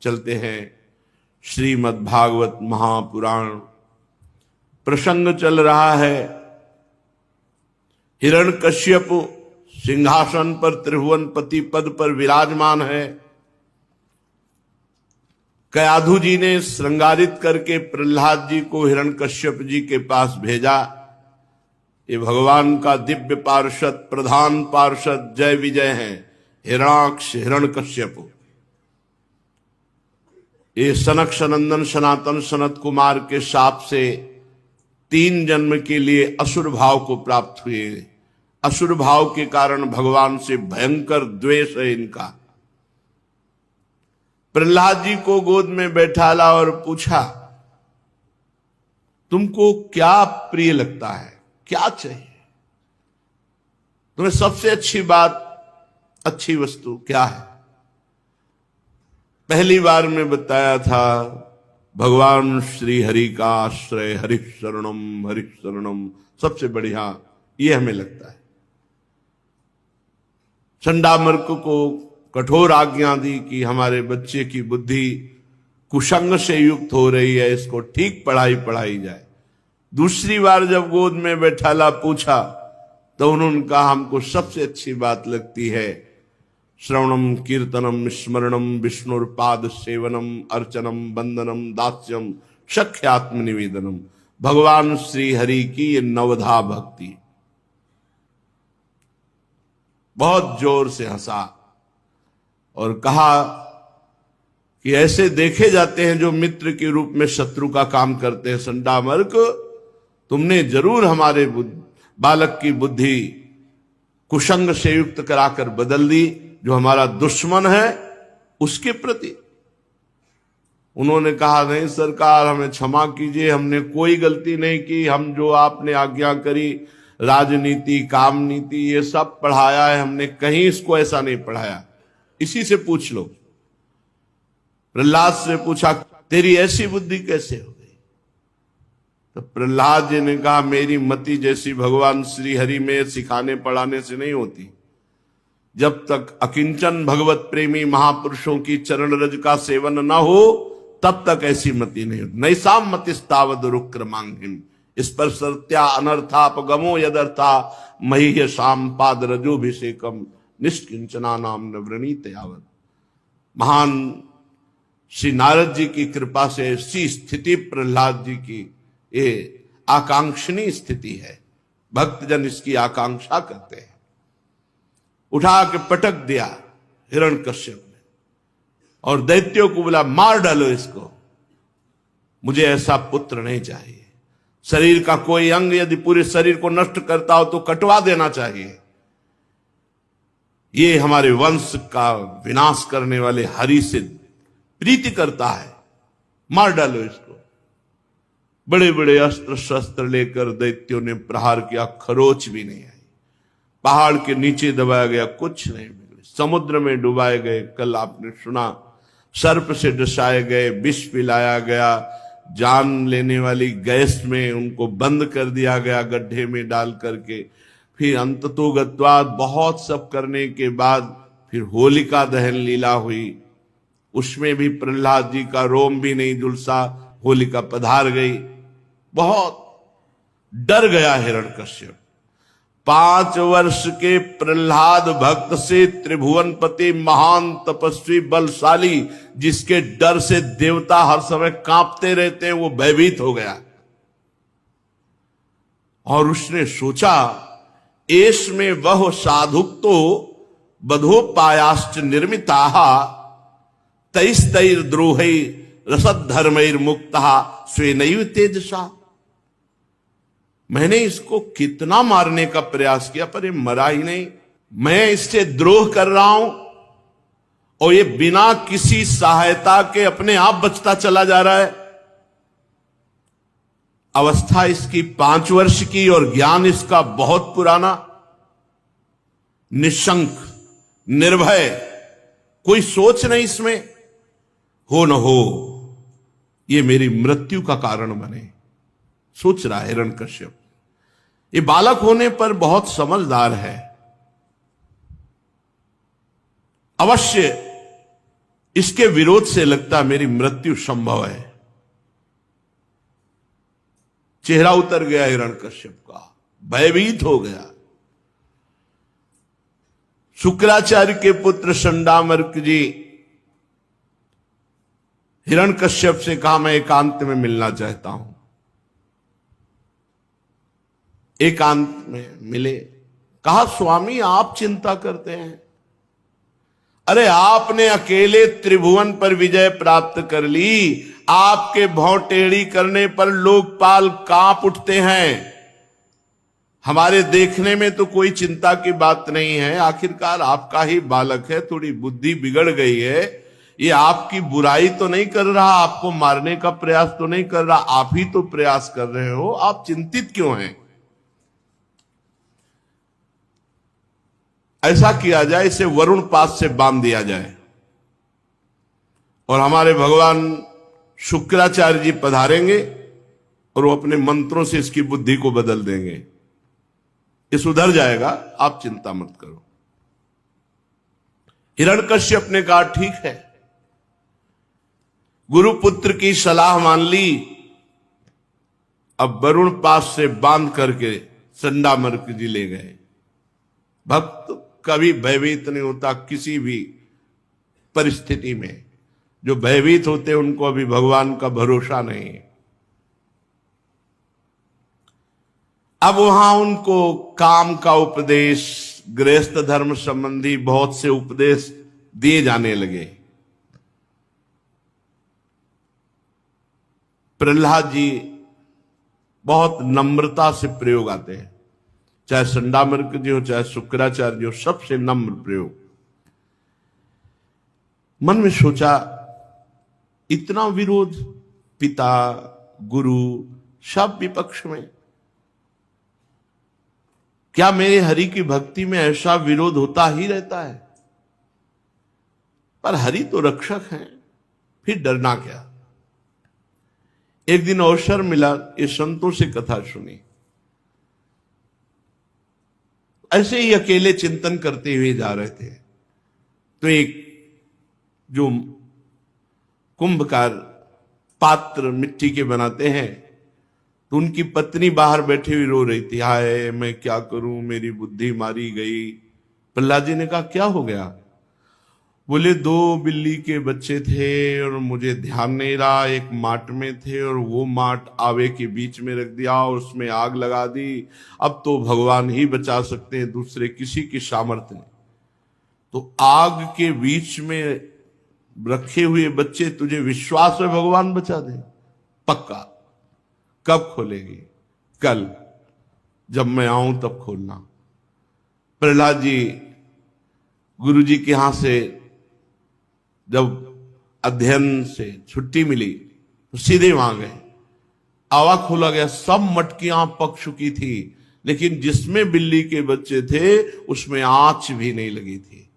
चलते हैं श्रीमद् भागवत महापुराण। प्रसंग चल रहा है, हिरण्यकश्यप सिंहासन पर त्रिभुवनपति पद पर विराजमान है। कयाधु जी ने श्रृंगारित करके प्रहलाद जी को हिरण्यकश्यप जी के पास भेजा। ये भगवान का दिव्य पार्षद, प्रधान पार्षद जय विजय हैं, हिरणाक्ष हिरण्यकश्यप। ये सनक सनंदन सनातन सनत कुमार के शाप से 3 जन्म के लिए असुर भाव को प्राप्त हुए। असुर भाव के कारण भगवान से भयंकर द्वेष है इनका। प्रहलाद जी को गोद में बैठाला और पूछा, तुमको क्या प्रिय लगता है, क्या चाहिए तुम्हें? सबसे अच्छी बात, अच्छी वस्तु क्या है? पहली बार में बताया था भगवान श्री हरि का आश्रय, हरि शरणम सबसे बढ़िया ये हमें लगता है। चंडामर्क को कठोर आज्ञा दी कि हमारे बच्चे की बुद्धि कुसंग से युक्त हो रही है, इसको ठीक पढ़ाई जाए। दूसरी बार जब गोद में बैठाला पूछा तो उन्होंने कहा, हमको सबसे अच्छी बात लगती है श्रवणम कीर्तनम स्मरणम विष्णुर्पाद सेवनम अर्चनम वंदनम दास्यम सख्यात्म निवेदनम। भगवान श्री हरि की ये नवधा भक्ति। बहुत जोर से हंसा और कहा कि ऐसे देखे जाते हैं जो मित्र के रूप में शत्रु का काम करते हैं। संडामर्क, तुमने जरूर हमारे बालक की बुद्धि कुसंग से युक्त कराकर बदल दी। जो हमारा दुश्मन है उसके प्रति उन्होंने कहा, नहीं सरकार, हमें क्षमा कीजिए, हमने कोई गलती नहीं की। हम जो आपने आज्ञा करी, राजनीति काम नीति ये सब पढ़ाया है, हमने कहीं इसको ऐसा नहीं पढ़ाया। इसी से पूछ लो। प्रहलाद से पूछा, तेरी ऐसी बुद्धि कैसे हो गई? तो प्रहलाद जी ने कहा, मेरी मति जैसी भगवान श्री हरि में सिखाने पढ़ाने से नहीं होती। जब तक अकिंचन भगवत प्रेमी महापुरुषों की चरण रज का सेवन न हो तब तक ऐसी मति नहीं होती। नैसाम मतिस्तावद रुक्रमांगिम इस पर सत्या अनर्थापगमो यदर्था मह्य शाम पाद रजोभिषेकम निष्किंचना नाम नवरणीत यावत। महान श्री नारद जी की कृपा से ऐसी स्थिति प्रहलाद जी की ये आकांक्षणी स्थिति है। भक्तजन इसकी आकांक्षा करते हैं। उठा के पटक दिया हिरण्यकश्यप ने और दैत्यों को बोला, मार डालो इसको, मुझे ऐसा पुत्र नहीं चाहिए। शरीर का कोई अंग यदि पूरे शरीर को नष्ट करता हो तो कटवा देना चाहिए। ये हमारे वंश का विनाश करने वाले हरि से प्रीति करता है, मार डालो इसको। बड़े बड़े अस्त्र शस्त्र लेकर दैत्यों ने प्रहार किया, खरोच भी नहीं आई। पहाड़ के नीचे दबाया गया, कुछ नहीं मिले। समुद्र में डुबाए गए, कल आपने सुना। सर्प से डसाए गए, विष पिलाया गया, जान लेने वाली गैस में उनको बंद कर दिया गया गड्ढे में डाल करके। फिर अंततोगत्वाद बहुत सब करने के बाद फिर होलिका दहन लीला हुई। उसमें भी प्रहलाद जी का रोम भी नहीं झुलसा, होलिका पधार गई। बहुत डर गया हिरण्यकश्यप। 5 वर्ष के प्रहलाद भक्त से त्रिभुवनपति महान तपस्वी बलशाली, जिसके डर से देवता हर समय कांपते रहते हैं, वो भयभीत हो गया और उसने सोचा, एष में वह साधुक्तो बधोपायाश्च निर्मिता तैस्तैर द्रोहै रसधर्मैर मुक्ता स्वेनैव तेजसा। मैंने इसको कितना मारने का प्रयास किया पर ये मरा ही नहीं। मैं इससे द्रोह कर रहा हूं और ये बिना किसी सहायता के अपने आप बचता चला जा रहा है। अवस्था इसकी 5 वर्ष की और ज्ञान इसका बहुत पुराना। निशंक, निर्भय, कोई सोच नहीं इसमें। हो न हो ये मेरी मृत्यु का कारण बने, सोच रहा है हिरण्यकश्यप। ये बालक होने पर बहुत समझदार है। अवश्य इसके विरोध से लगता मेरी मृत्यु संभव है। चेहरा उतर गया हिरण्यकश्यप का, भयभीत हो गया। शुक्राचार्य के पुत्र संडामर्क जी हिरण्यकश्यप से कहा, मैं एकांत में मिलना चाहता हूं। एकांत में मिले। कहा, स्वामी आप चिंता करते हैं, अरे आपने अकेले त्रिभुवन पर विजय प्राप्त कर ली, आपके भौं टेढ़ी करने पर लोकपाल कांप उठते हैं। हमारे देखने में तो कोई चिंता की बात नहीं है, आखिरकार आपका ही बालक है, थोड़ी बुद्धि बिगड़ गई है, ये आपकी बुराई तो नहीं कर रहा, आपको मारने का प्रयास तो नहीं कर रहा, आप ही तो प्रयास कर रहे हो, आप चिंतित क्यों हैं? ऐसा किया जाए, इसे वरुण पास से बांध दिया जाए और हमारे भगवान शुक्राचार्य जी पधारेंगे और वो अपने मंत्रों से इसकी बुद्धि को बदल देंगे, ये सुधर जाएगा, आप चिंता मत करो। हिरण्यकश्यप ने कहा, ठीक है, गुरुपुत्र की सलाह मान ली, अब वरुण पास से बांध करके संडामर्क जी ले गए। भक्त कभी भयभीत नहीं होता किसी भी परिस्थिति में, जो भयभीत होते हैं उनको अभी भगवान का भरोसा नहीं है। अब वहां उनको काम का उपदेश, गृहस्थ धर्म संबंधी बहुत से उपदेश दिए जाने लगे। प्रहलाद जी बहुत नम्रता से प्रयोग आते हैं, चाहे संडामर्क जी हो चाहे शुक्राचार्य जी हो, सबसे नम्र प्रयोग। मन में सोचा, इतना विरोध, पिता गुरु सब विपक्ष में, क्या मेरे हरि की भक्ति में ऐसा विरोध होता ही रहता है? पर हरि तो रक्षक हैं, फिर डरना क्या। एक दिन अवसर मिला, ये संतों से कथा सुनी, ऐसे ही अकेले चिंतन करते हुए जा रहे थे, तो एक जो कुंभकार पात्र मिट्टी के बनाते हैं, तो उनकी पत्नी बाहर बैठी हुई रो रही थी, हाय मैं क्या करूं, मेरी बुद्धि मारी गई। प्रहलाद जी ने कहा, क्या हो गया? बोले, 2 बिल्ली के बच्चे थे और मुझे ध्यान नहीं रहा, एक माट में थे और वो माट आवे के बीच में रख दिया और उसमें आग लगा दी। अब तो भगवान ही बचा सकते हैं, दूसरे किसी की सामर्थ्य नहीं। तो आग के बीच में रखे हुए बच्चे, तुझे विश्वास है भगवान बचा दे? पक्का। कब खोलेगी? कल, जब मैं आऊं तब खोलना। प्रहलाद जी गुरु जी के यहां से जब अध्ययन से छुट्टी मिली तो सीधे वहां गए। आवा खोला गया, सब मटकियां पक चुकी थी, लेकिन जिसमें बिल्ली के बच्चे थे उसमें आंच भी नहीं लगी थी।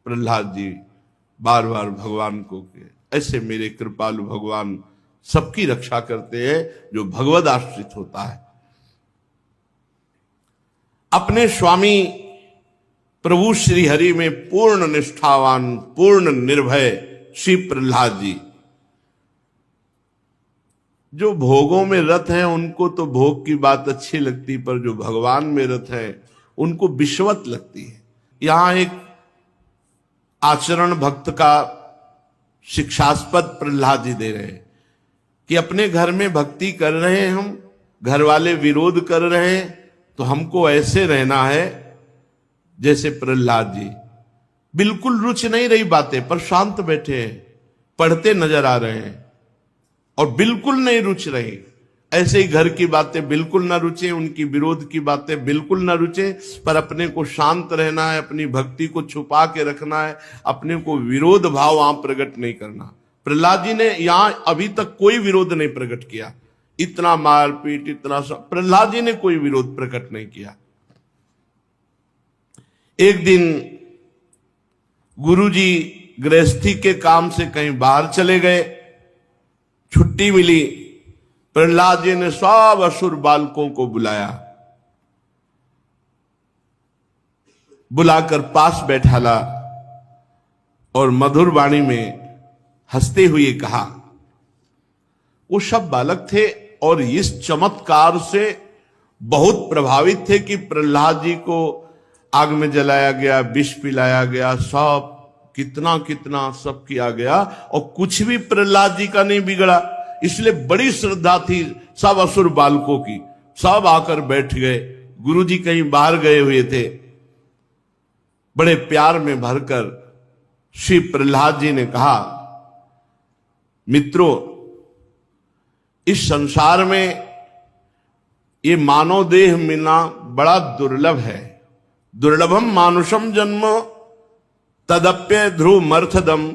प्रहलाद जी बार बार भगवान को के, ऐसे मेरे कृपालु भगवान सबकी रक्षा करते हैं जो भगवद आश्रित होता है। अपने स्वामी प्रभु श्री हरि में पूर्ण निष्ठावान, पूर्ण निर्भय श्री प्रहलाद जी, जो भोगों में रत हैं उनको तो भोग की बात अच्छी लगती, पर जो भगवान में रत है उनको विश्वत लगती है। यहां एक आचरण भक्त का शिक्षास्पद प्रहलाद जी दे रहे हैं कि अपने घर में भक्ति कर रहे हैं हम, घर वाले विरोध कर रहे हैं, तो हमको ऐसे रहना है जैसे प्रहलाद जी, बिल्कुल रुचि नहीं रही बातें पर शांत बैठे हैं, पढ़ते नजर आ रहे हैं और बिल्कुल नहीं रुचि रही। ऐसे ही घर की बातें बिल्कुल ना रुचे, उनकी विरोध की बातें बिल्कुल ना रुचे, पर अपने को शांत रहना है, अपनी भक्ति को छुपा के रखना है, अपने को विरोध भाव वहां प्रकट नहीं करना। प्रहलाद जी ने यहां अभी तक कोई विरोध नहीं प्रकट किया, इतना मारपीट, इतना सब, प्रहलाद जी ने कोई विरोध प्रकट नहीं किया। एक दिन गुरुजी गृहस्थी के काम से कहीं बाहर चले गए, छुट्टी मिली, प्रहलाद जी ने सब असुर बालकों को बुलाया, बुलाकर पास बैठाला और मधुर वाणी में हंसते हुए कहा। वो सब बालक थे और इस चमत्कार से बहुत प्रभावित थे कि प्रहलाद जी को आग में जलाया गया, विष पिलाया गया, सब कितना कितना सब किया गया और कुछ भी प्रहलाद जी का नहीं बिगड़ा। इसलिए बड़ी श्रद्धा थी सब असुर बालकों की। सब आकर बैठ गए। गुरुजी कहीं बाहर गए हुए थे। बड़े प्यार में भरकर श्री प्रहलाद जी ने कहा, मित्रों, इस संसार में ये मानव देह मिलना बड़ा दुर्लभ है। दुर्लभम मानुषम जन्म तदप्य ध्रुव मर्थदम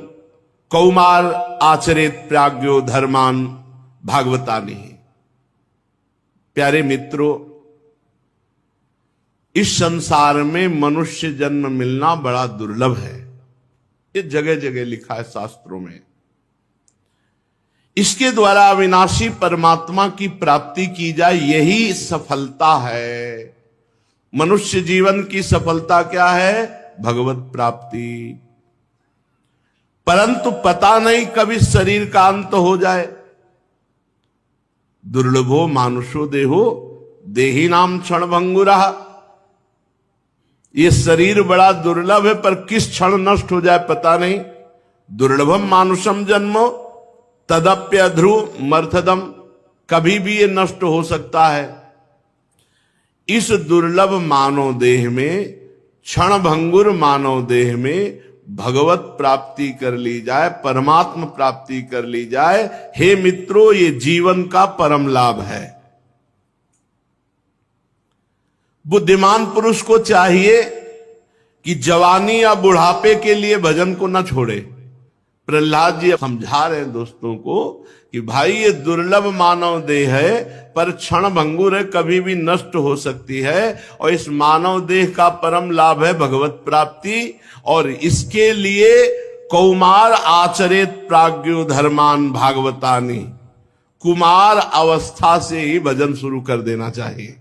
कौमार आचरेत प्राज्ञो धर्मान भागवतानि। प्यारे मित्रों, इस संसार में मनुष्य जन्म मिलना बड़ा दुर्लभ है। ये जगह जगह लिखा है शास्त्रों में। इसके द्वारा अविनाशी परमात्मा की प्राप्ति की जाए, यही सफलता है। मनुष्य जीवन की सफलता क्या है? भगवत प्राप्ति। परंतु पता नहीं कब इस शरीर का अंत हो जाए। दुर्लभो मानुषो देहो देही नाम क्षण भंगुरा। ये शरीर बड़ा दुर्लभ है, पर किस क्षण नष्ट हो जाए पता नहीं। दुर्लभम मानुषम जन्मो तदप्य ध्रुव मर्थदम। कभी भी ये नष्ट हो सकता है। इस दुर्लभ मानव देह में, क्षण भंगुर मानव देह में भगवत प्राप्ति कर ली जाए, परमात्म प्राप्ति कर ली जाए। हे मित्रों, ये जीवन का परम लाभ है। बुद्धिमान पुरुष को चाहिए कि जवानी या बुढ़ापे के लिए भजन को न छोड़े। प्रहलाद जी समझा रहे हैं दोस्तों को कि भाई ये दुर्लभ मानव देह है, पर क्षण भंगुर है, कभी भी नष्ट हो सकती है। और इस मानव देह का परम लाभ है भगवत प्राप्ति। और इसके लिए कौमार आचरेत प्राज्ञो धर्मान भागवतानि। कुमार अवस्था से ही भजन शुरू कर देना चाहिए।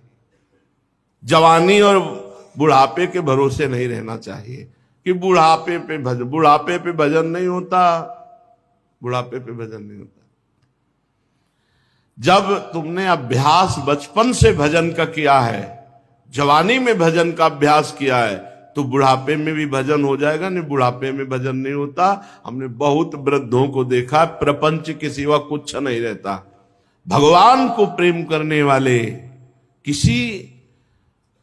जवानी और बुढ़ापे के भरोसे नहीं रहना चाहिए कि बुढ़ापे पे भजन नहीं होता। बुढ़ापे पे भजन नहीं होता। जब तुमने अभ्यास बचपन से भजन का किया है, जवानी में भजन का अभ्यास किया है, तो बुढ़ापे में भी भजन हो जाएगा। नहीं, बुढ़ापे में भजन नहीं होता। हमने बहुत वृद्धों को देखा, प्रपंच के सिवा कुछ नहीं रहता। भगवान को प्रेम करने वाले किसी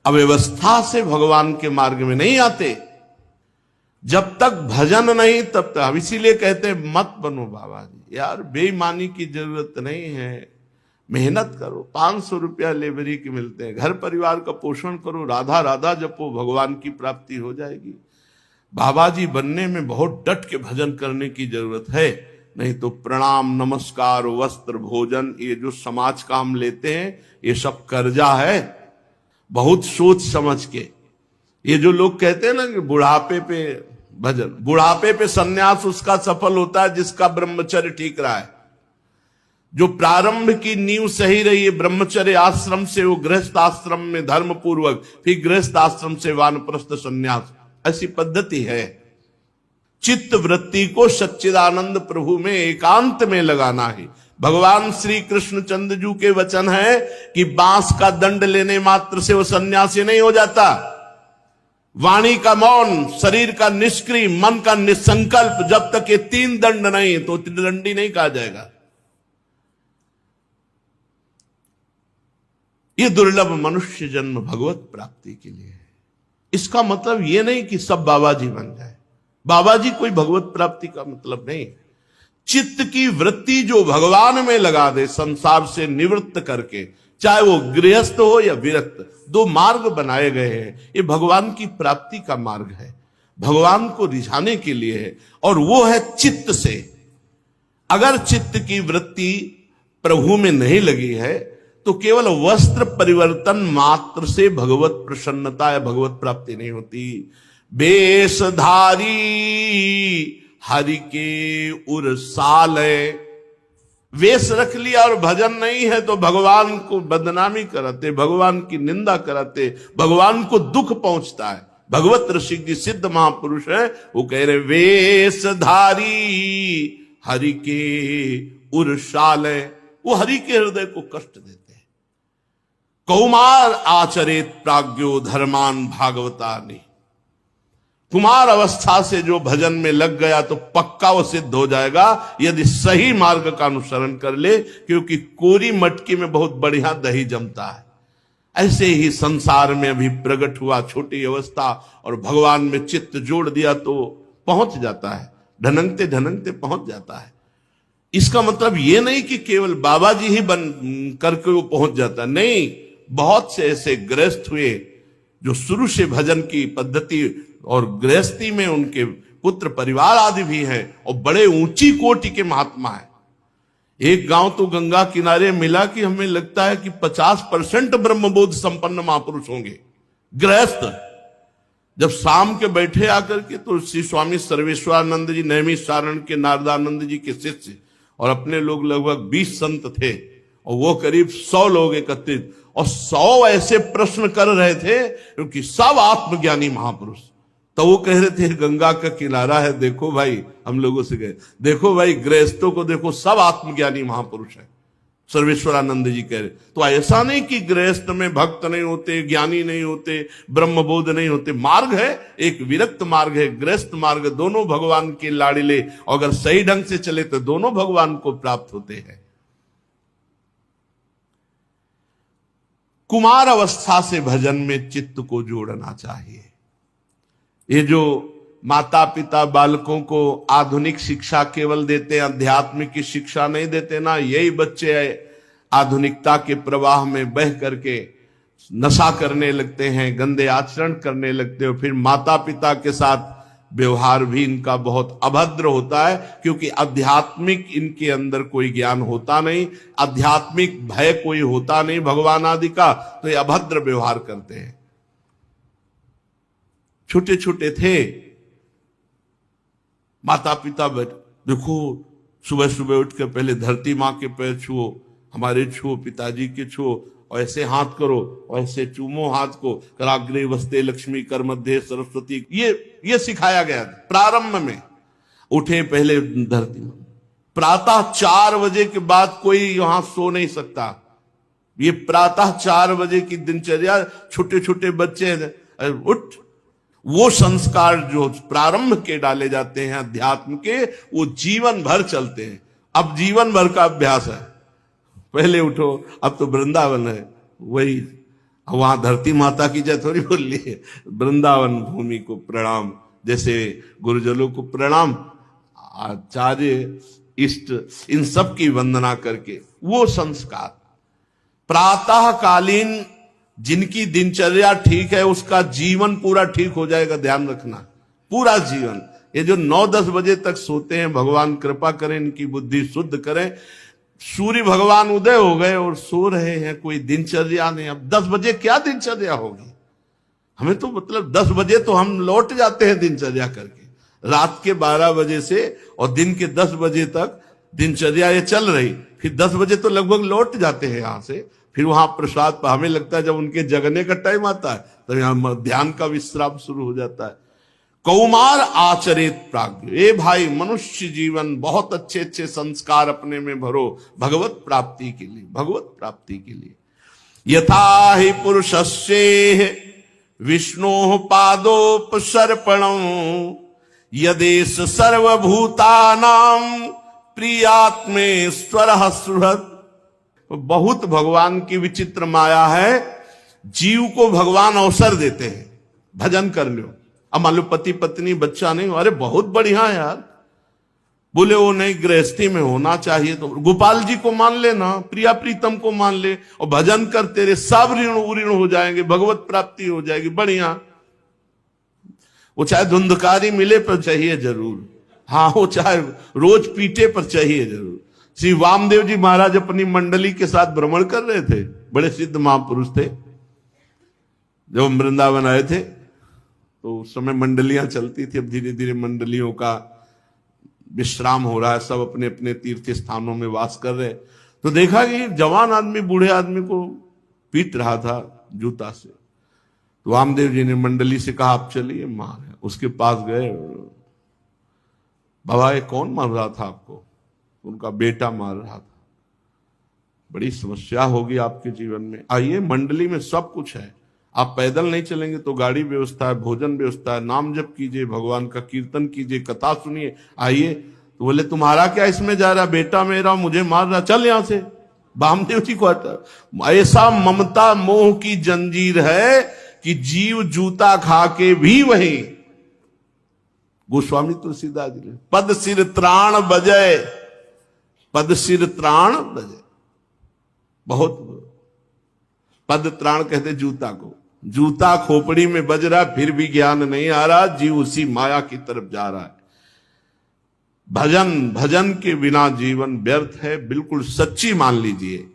अव्यवस्था से भगवान के मार्ग में नहीं आते। जब तक भजन नहीं तब तक। इसीलिए कहते हैं मत बनो बाबा जी। यार, बेईमानी की जरूरत नहीं है। मेहनत करो, 500 रुपया लेबरी के मिलते हैं। घर परिवार का पोषण करो, राधा राधा जपो, भगवान की प्राप्ति हो जाएगी। बाबा जी बनने में बहुत डट के भजन करने की जरूरत है। नहीं तो प्रणाम, नमस्कार, वस्त्र, भोजन, ये जो समाज का हम लेते हैं, ये सब कर्जा है। बहुत सोच समझ के। ये जो लोग कहते हैं ना कि बुढ़ापे पे भजन, बुढ़ापे पे सन्यास उसका सफल होता है जिसका ब्रह्मचर्य ठीक रहा है। जो प्रारंभ की नींव सही रही है ब्रह्मचर्य आश्रम से, वो गृहस्थ आश्रम में धर्म पूर्वक, फिर गृहस्थ आश्रम से वानप्रस्थ संन्यास, ऐसी पद्धति है। चित्त वृत्ति को सच्चिदानंद प्रभु में एकांत में लगाना है। भगवान श्री कृष्णचंद्र जी के वचन है कि बांस का दंड लेने मात्र से वो सन्यासी नहीं हो जाता। वाणी का मौन, शरीर का निष्क्रिय, मन का निसंकल्प, जब तक ये 3 दंड नहीं तो त्रिदंडी नहीं कहा जाएगा। ये दुर्लभ मनुष्य जन्म भगवत प्राप्ति के लिए है। इसका मतलब ये नहीं कि सब बाबा जी बन जाए। बाबा जी कोई भगवत प्राप्ति का मतलब नहीं। चित्त की वृत्ति जो भगवान में लगा दे, संसार से निवृत्त करके, चाहे वो गृहस्थ हो या विरक्त, 2 मार्ग बनाए गए हैं। ये भगवान की प्राप्ति का मार्ग है, भगवान को रिझाने के लिए है। और वो है चित्त से। अगर चित्त की वृत्ति प्रभु में नहीं लगी है तो केवल वस्त्र परिवर्तन मात्र से भगवत प्रसन्नता या भगवत प्राप्ति नहीं होती। वेशधारी हरि के उर साले, वेश रख लिया और भजन नहीं है तो भगवान को बदनामी कराते, भगवान की निंदा कराते, भगवान को दुख पहुंचता है। भगवत ऋषिक जी सिद्ध महापुरुष है, वो कह रहे वेशधारी हरि के उर्शाल, वो हरि के हृदय को कष्ट देते हैं। कौमार आचरित प्राज्ञो धर्मान भागवतानि, कुमार अवस्था से जो भजन में लग गया तो पक्का वो सिद्ध हो जाएगा यदि सही मार्ग का अनुसरण कर ले, क्योंकि कोरी मटकी में बहुत बढ़िया दही जमता है। ऐसे ही संसार में अभी प्रकट हुआ छोटी अवस्था और भगवान में चित्त जोड़ दिया तो पहुंच जाता है, ढनंगते ढनंगते पहुंच जाता है। इसका मतलब ये नहीं कि केवल बाबा जी ही बन करके वो पहुंच जाता, नहीं, बहुत से ऐसे गृहस्थ हुए जो शुरू से भजन की पद्धति और गृहस्थी में उनके पुत्र परिवार आदि भी हैं और बड़े ऊंची कोटि के महात्मा हैं। एक गांव तो गंगा किनारे मिला कि हमें लगता है कि 50% ब्रह्मबोध संपन्न महापुरुष होंगे गृहस्थ। जब शाम के बैठे आकर के तो श्री स्वामी सर्वेश्वरानंद जी नैमिषारण्य के नारदानंद जी के शिष्य और अपने लोग लगभग 20 संत थे और वो करीब 100 लोग एकत्रित, और 100 ऐसे प्रश्न कर रहे थे क्योंकि सब आत्मज्ञानी महापुरुष। तो वो कह रहे थे गंगा का किनारा है, देखो भाई, हम लोगों से गए, देखो भाई गृहस्थों को देखो, सब आत्मज्ञानी महापुरुष है। सर्वेश्वरानंद जी कह रहे, तो ऐसा नहीं कि गृहस्थ में भक्त नहीं होते, ज्ञानी नहीं होते, ब्रह्मबोध नहीं होते। मार्ग है, एक विरक्त मार्ग है, गृहस्थ मार्ग, दोनों भगवान के लाड़िले, और अगर सही ढंग से चले तो दोनों भगवान को प्राप्त होते हैं। कुमार अवस्था से भजन में चित्त को जोड़ना चाहिए। ये जो माता पिता बालकों को आधुनिक शिक्षा केवल देते हैं, आध्यात्मिक की शिक्षा नहीं देते ना, यही बच्चे आधुनिकता के प्रवाह में बह करके नशा करने लगते हैं, गंदे आचरण करने लगते हैं। फिर माता पिता के साथ व्यवहार भी इनका बहुत अभद्र होता है, क्योंकि आध्यात्मिक इनके अंदर कोई ज्ञान होता नहीं, आध्यात्मिक भय कोई होता नहीं भगवान आदि का, तो ये अभद्र व्यवहार करते हैं। छोटे छोटे थे, माता पिता देखो सुबह सुबह उठ कर पहले धरती माँ के पैर छुओ, हमारे छुओ, पिताजी के छुओ, और ऐसे हाथ करो, और ऐसे चूमो हाथ को, कराग्रे वस्ते लक्ष्मी कर मध्य सरस्वती, ये सिखाया गया था प्रारंभ में। उठे पहले धरती माँ, प्रातः 4 बजे के बाद कोई वहां सो नहीं सकता। ये प्रातः 4 बजे की दिनचर्या, छोटे छोटे बच्चे उठ, वो संस्कार जो प्रारंभ के डाले जाते हैं अध्यात्म के, वो जीवन भर चलते हैं। अब जीवन भर का अभ्यास है, पहले उठो, अब तो वृंदावन है, वही वहां धरती माता की जय थोड़ी बोल ली है, वृंदावन भूमि को प्रणाम, जैसे गुरुजनों को प्रणाम, आचार्य इष्ट इन सब की वंदना करके वो संस्कार। प्रातःकालीन जिनकी दिनचर्या ठीक है उसका जीवन पूरा ठीक हो जाएगा, ध्यान रखना, पूरा जीवन। ये जो 9-10 बजे तक सोते हैं, भगवान कृपा करें, इनकी बुद्धि शुद्ध करें। सूर्य भगवान उदय हो गए और सो रहे हैं, कोई दिनचर्या नहीं। अब 10 बजे क्या दिनचर्या होगी? हमें तो मतलब 10 बजे तो हम लौट जाते हैं दिनचर्या करके, रात के 12 बजे से और दिन के 10 बजे तक दिनचर्या ये चल रही, फिर 10 बजे तो लगभग लौट जाते हैं यहां से। फिर वहां प्रसाद, हमें लगता है जब उनके जगने का टाइम आता है तो यहां ध्यान का विश्राम शुरू हो जाता है। कौमार आचरित प्राज्ञ, ए भाई मनुष्य जीवन बहुत अच्छे अच्छे संस्कार अपने में भरो भगवत प्राप्ति के लिए, भगवत प्राप्ति के लिए। यथा ही पुरुषस्य विष्णु पादोपसर्पणं यदेश सर्वभूतानां प्रियात्मेश्वरः सुहृत्। बहुत भगवान की विचित्र माया है, जीव को भगवान अवसर देते हैं भजन कर लो। अब मान लो पति पत्नी बच्चा नहीं, अरे बहुत बढ़िया यार, बोले वो नहीं गृहस्थी में होना चाहिए, तो गोपाल जी को मान लेना, प्रिया प्रीतम को मान ले और भजन कर, तेरे सब ऋण उऋण हो जाएंगे, भगवत प्राप्ति हो जाएगी, बढ़िया। वो चाहे धुंधकारी मिले पर चाहिए जरूर, हाँ वो चाहे रोज पीटे पर चाहिए जरूर। श्री वामदेव जी महाराज अपनी मंडली के साथ भ्रमण कर रहे थे, बड़े सिद्ध महापुरुष थे। जब वृंदावन आए थे तो उस समय मंडलियां चलती थी, अब धीरे धीरे मंडलियों का विश्राम हो रहा है, सब अपने अपने तीर्थ स्थानों में वास कर रहे। तो देखा कि जवान आदमी बूढ़े आदमी को पीट रहा था जूता से। तो वामदेव जी ने मंडली से कहा आप चलिए मार है। उसके पास गए, बाबा ये कौन मार रहा था आपको? उनका बेटा मार रहा था। बड़ी समस्या होगी आपके जीवन में। आइए, मंडली में सब कुछ है, आप पैदल नहीं चलेंगे तो गाड़ी व्यवस्था है, भोजन व्यवस्था है, नाम जप कीजिए, भगवान का कीर्तन कीजिए, कथा सुनिए। आइए। तो बोले तुम्हारा क्या इसमें जा रहा, बेटा मेरा मुझे मार रहा, चल यहां से। वामदेव जी को ऐसा ममता मोह की जंजीर है कि जीव जूता खा के भी वही। गोस्वामी तुलसीदास जी ने पद सिर त्राण बजय, पद सिर त्राण बजय, बहुत पद त्राण कहते जूता को। जूता खोपड़ी में बज रहा फिर भी ज्ञान नहीं आ रहा, जीव उसी माया की तरफ जा रहा है। भजन के बिना जीवन व्यर्थ है, बिल्कुल सच्ची मान लीजिए।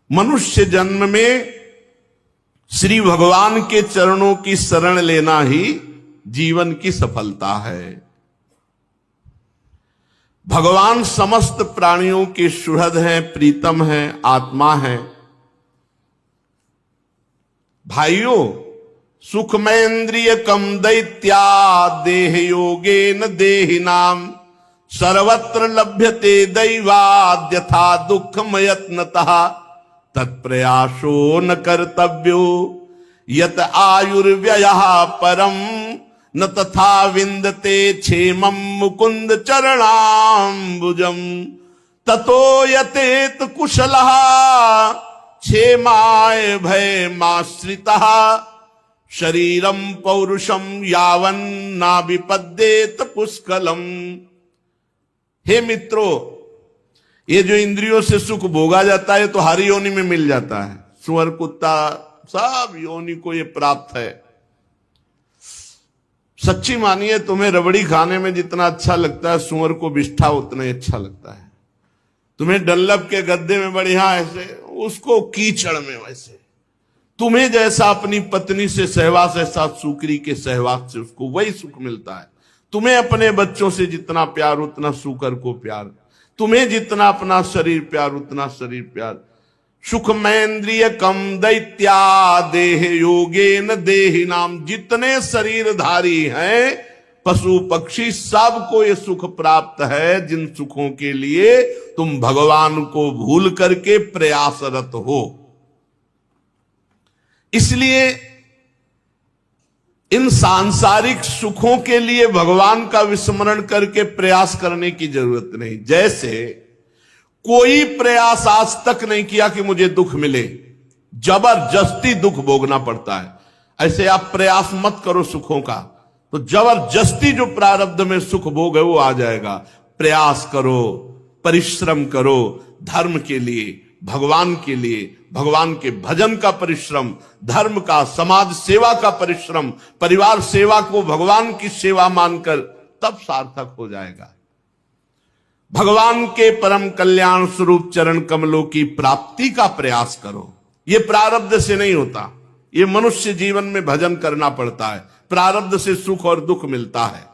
मनुष्य जन्म में श्री भगवान के चरणों की शरण लेना ही जीवन की सफलता है। भगवान समस्त प्राणियों के सुहृद हैं, प्रीतम हैं, आत्मा हैं। भाइयों, सुखमेन्द्रिय कम दैत्या देह योगेन देहिनाम सर्वत्र लभ्यते दैवाद यथा दुःखमयत्नतः तत्प्रयासो न कर्तव्यो यत आयुर्व्ययः परम न तथा विन्दते क्षेमं मुकुंद चरणाम्बुजम ततो यतेत कुशलः क्षेमाय भयमाश्रितः शरीरम पौरुषम यावन्ना विपद्येत पुष्कलम। हे मित्रों, ये जो इंद्रियों से सुख भोगा जाता है तो हर योनि में मिल जाता है। सुअर, कुत्ता, सब योनि को ये प्राप्त है। सच्ची मानिए, तुम्हें रबड़ी खाने में जितना अच्छा लगता है सुअर को बिष्ठा उतना ही अच्छा लगता है। तुम्हें डल्लब के गद्दे में बढ़िया ऐसे, उसको कीचड़ में वैसे। तुम्हें जैसा अपनी पत्नी से सहवास, ऐसा सूकरी के सहवास से उसको वही सुख मिलता है। तुम्हें अपने बच्चों से जितना प्यार उतना सूकर को प्यार, तुम्हें जितना अपना शरीर प्यार उतना शरीर प्यार। सुखमेन्द्रिय कम दैत्या देह योगेन देहिनाम, जितने शरीरधारी हैं पशु पक्षी सबको ये सुख प्राप्त है जिन सुखों के लिए तुम भगवान को भूल करके प्रयासरत हो। इसलिए इन सांसारिक सुखों के लिए भगवान का विस्मरण करके प्रयास करने की जरूरत नहीं। जैसे कोई प्रयास आज तक नहीं किया कि मुझे दुख मिले, जबरदस्ती दुख भोगना पड़ता है। ऐसे आप प्रयास मत करो सुखों का, तो जबरदस्ती जो प्रारब्ध में सुख भोग है वो आ जाएगा। प्रयास करो, परिश्रम करो, धर्म के लिए, भगवान के लिए, भगवान के भजन का परिश्रम, धर्म का, समाज सेवा का परिश्रम, परिवार सेवा को भगवान की सेवा मानकर तब सार्थक हो जाएगा। भगवान के परम कल्याण स्वरूप चरण कमलों की प्राप्ति का प्रयास करो। यह प्रारब्ध से नहीं होता, ये मनुष्य जीवन में भजन करना पड़ता है। प्रारब्ध से सुख और दुख मिलता है।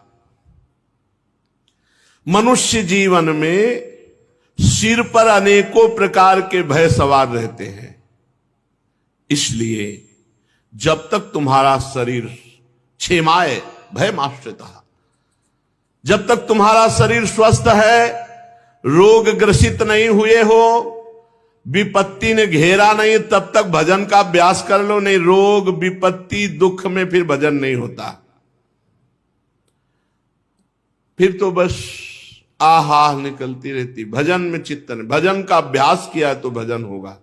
मनुष्य जीवन में सिर पर अनेकों प्रकार के भय सवार रहते हैं। इसलिए जब तक तुम्हारा शरीर क्षेमाय भयमाश्रितः, जब तक तुम्हारा शरीर स्वस्थ है, रोग ग्रसित नहीं हुए हो, विपत्ति ने घेरा नहीं, तब तक भजन का अभ्यास कर लो। नहीं, रोग विपत्ति दुख में फिर भजन नहीं होता। फिर तो बस आहा निकलती रहती। भजन में चित्तन, भजन का अभ्यास किया है तो भजन होगा।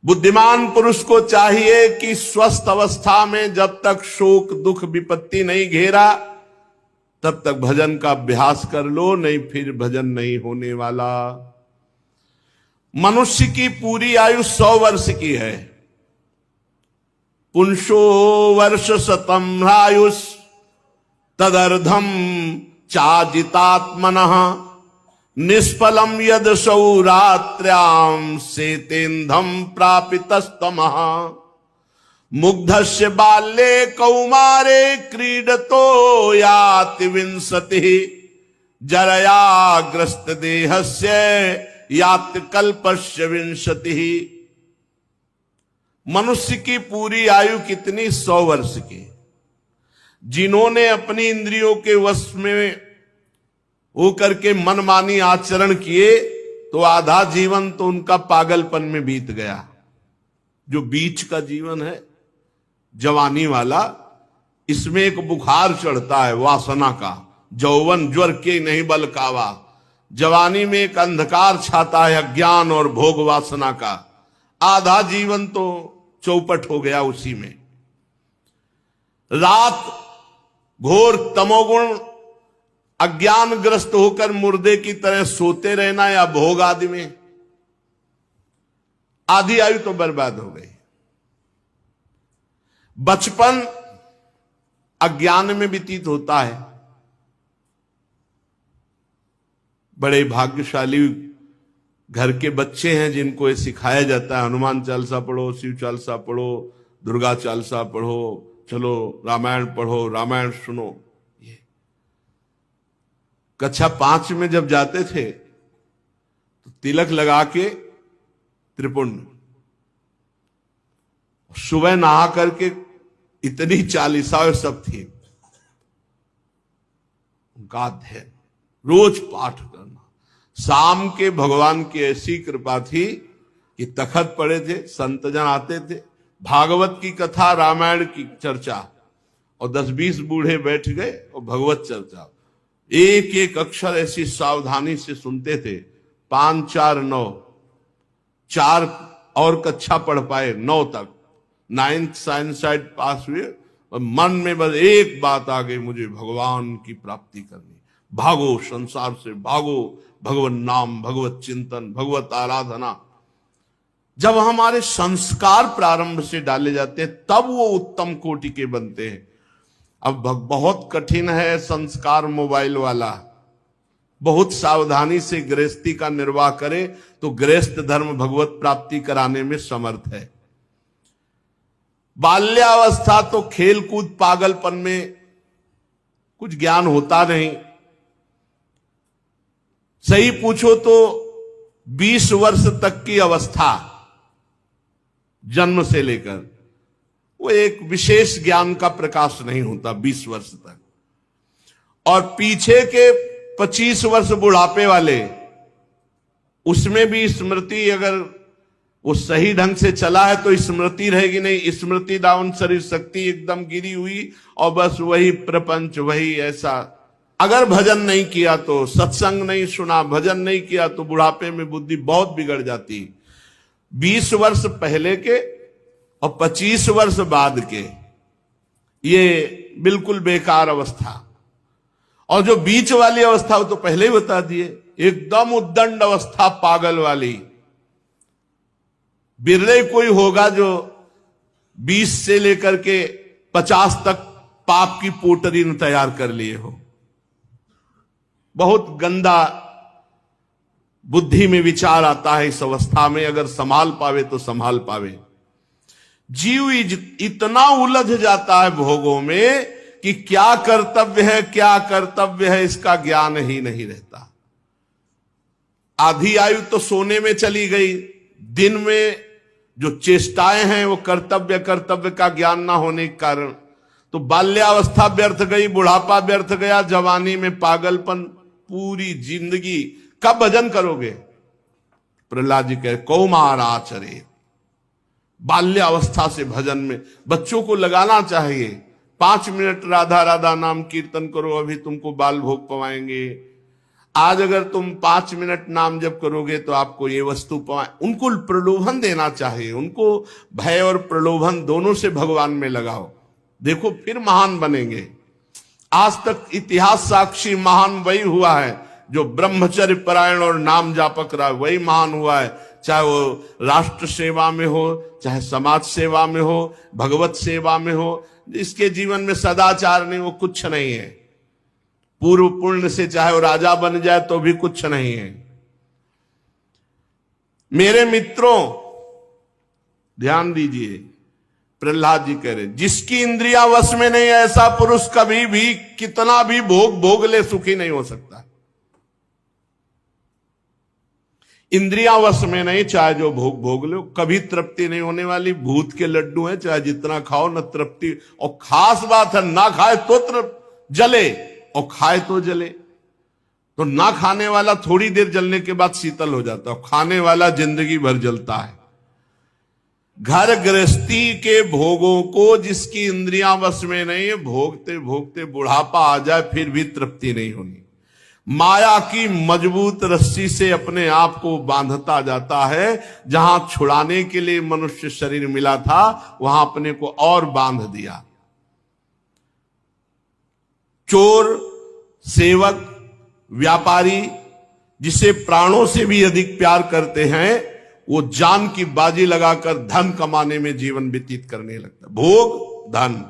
बुद्धिमान पुरुष को चाहिए कि स्वस्थ अवस्था में जब तक शोक दुख विपत्ति नहीं घेरा तब तक भजन का अभ्यास कर लो, नहीं फिर भजन नहीं होने वाला। मनुष्य की पूरी आयु 100 वर्ष की है। पुंसो वर्ष शतम आयुष तदर्धम चाजितात्मनः निष्फलम यद सौरात्र्याम सेतेन्धम प्रापितस्तमः मुग्धस्य बाल्ये कौमारे क्रीडतो याति विंशतिः जरयाग्रस्त देहस्य याति कल्पस्य विंशतिः। मनुष्य की पूरी आयु कितनी? 100 वर्ष की। जिन्होंने अपनी इंद्रियों के वश में होकर के मनमानी आचरण किए तो आधा जीवन तो उनका पागलपन में बीत गया। जो बीच का जीवन है जवानी वाला, इसमें एक बुखार चढ़ता है वासना का। यौवन ज्वर के नहीं बल कावा। जवानी में एक अंधकार छाता है अज्ञान और भोग वासना का। आधा जीवन तो चौपट हो गया उसी में। रात घोर तमोगुण अज्ञानग्रस्त होकर मुर्दे की तरह सोते रहना या भोग आदि में, आधी आयु तो बर्बाद हो गई। बचपन अज्ञान में व्यतीत होता है। बड़े भाग्यशाली घर के बच्चे हैं जिनको ये सिखाया जाता है, हनुमान चालीसा पढ़ो, शिव चालीसा पढ़ो, दुर्गा चालीसा पढ़ो, चलो रामायण पढ़ो, रामायण सुनो। ये कक्षा 5 में जब जाते थे तो तिलक लगा के त्रिपुंड, सुबह नहा करके इतनी चालीसा सब थी। उनका अध्ययन, रोज पाठ करना। शाम के भगवान की ऐसी कृपा थी कि तखत पड़े थे, संतजन आते थे, भागवत की कथा, रामायण की चर्चा, और 10-20 बूढ़े बैठ गए और भगवत चर्चा। एक एक अक्षर ऐसी सावधानी से सुनते थे। 5, 4, 9, 4 और कक्षा पढ़ पाए 9 तक। 9th साइंस साइड पास हुए और मन में बस एक बात आ गई, मुझे भगवान की प्राप्ति करनी। भागो संसार से, भागो भगवत नाम, भगवत चिंतन, भगवत आराधना। जब हमारे संस्कार प्रारंभ से डाले जाते हैं तब वो उत्तम कोटि के बनते हैं। अब बहुत कठिन है संस्कार मोबाइल वाला। बहुत सावधानी से गृहस्थी का निर्वाह करे तो गृहस्थ धर्म भगवत प्राप्ति कराने में समर्थ है। बाल्यावस्था तो खेल कूद पागलपन में कुछ ज्ञान होता नहीं। सही पूछो तो 20 वर्ष तक की अवस्था, जन्म से लेकर, वो एक विशेष ज्ञान का प्रकाश नहीं होता 20 वर्ष तक। और पीछे के 25 वर्ष बुढ़ापे वाले, उसमें भी स्मृति अगर वो सही ढंग से चला है तो स्मृति रहेगी नहीं। स्मृति डाउन, शरीर शक्ति एकदम गिरी हुई और बस वही प्रपंच, वही ऐसा। अगर भजन नहीं किया तो, सत्संग नहीं सुना, भजन नहीं किया तो बुढ़ापे में बुद्धि बहुत बिगड़ जाती। 20 वर्ष पहले के और 25 वर्ष बाद के, ये बिल्कुल बेकार अवस्था। और जो बीच वाली अवस्था वो तो पहले ही बता दिए, एकदम उद्दंड अवस्था पागल वाली। बिरले कोई होगा जो 20 से लेकर के 50 तक पाप की पोटरी ने तैयार कर लिए हो। बहुत गंदा बुद्धि में विचार आता है इस अवस्था में। अगर संभाल पावे तो संभाल पावे। जीव इतना उलझ जाता है भोगों में कि क्या कर्तव्य है, क्या कर्तव्य है, इसका ज्ञान ही नहीं रहता। आधी आयु तो सोने में चली गई। दिन में जो चेष्टाएं हैं वो कर्तव्य का ज्ञान ना होने के कारण, तो बाल्यावस्था व्यर्थ गई, बुढ़ापा व्यर्थ गया, जवानी में पागलपन, पूरी जिंदगी। कब भजन करोगे? प्रहलाद जी कहे कौमार आचरे। बाल्यावस्था से भजन में बच्चों को लगाना चाहिए। 5 मिनट राधा राधा नाम कीर्तन करो, अभी तुमको बाल भोग पवाएंगे। आज अगर तुम 5 मिनट नाम जप करोगे तो आपको ये वस्तु पाए। उनको प्रलोभन देना चाहिए। उनको भय और प्रलोभन दोनों से भगवान में लगाओ, देखो फिर महान बनेंगे। आज तक इतिहास साक्षी महान वही हुआ है जो ब्रह्मचर्य परायण और नाम जापक रहा, वही महान हुआ है। चाहे वो राष्ट्र सेवा में हो, चाहे समाज सेवा में हो, भगवत सेवा में हो। जिसके जीवन में सदाचार नहीं वो कुछ नहीं है। पूर्व पुण्य से चाहे वो राजा बन जाए तो भी कुछ नहीं है। मेरे मित्रों ध्यान दीजिए, प्रहलाद जी कह रहे जिसकी इंद्रियां वश में नहीं, ऐसा पुरुष कभी भी कितना भी भोग भोग ले सुखी नहीं हो सकता। इंद्रियां वश में नहीं, चाहे जो भोग भोग लो, कभी तृप्ति नहीं होने वाली। भूत के लड्डू हैं, चाहे जितना खाओ न तृप्ति। और खास बात है, ना खाए तो जले और खाए तो जले। तो ना खाने वाला थोड़ी देर जलने के बाद शीतल हो जाता है, खाने वाला जिंदगी भर जलता है। घर गृहस्थी के भोगों को जिसकी इंद्रियां वश में नहीं है, भोगते भोगते बुढ़ापा आ जाए फिर भी तृप्ति नहीं होनी। माया की मजबूत रस्सी से अपने आप को बांधता जाता है। जहां छुड़ाने के लिए मनुष्य शरीर मिला था, वहां अपने को और बांध दिया। चोर, सेवक, व्यापारी जिसे प्राणों से भी अधिक प्यार करते हैं, वो जान की बाजी लगाकर धन कमाने में जीवन व्यतीत करने लगता। भोग, धन।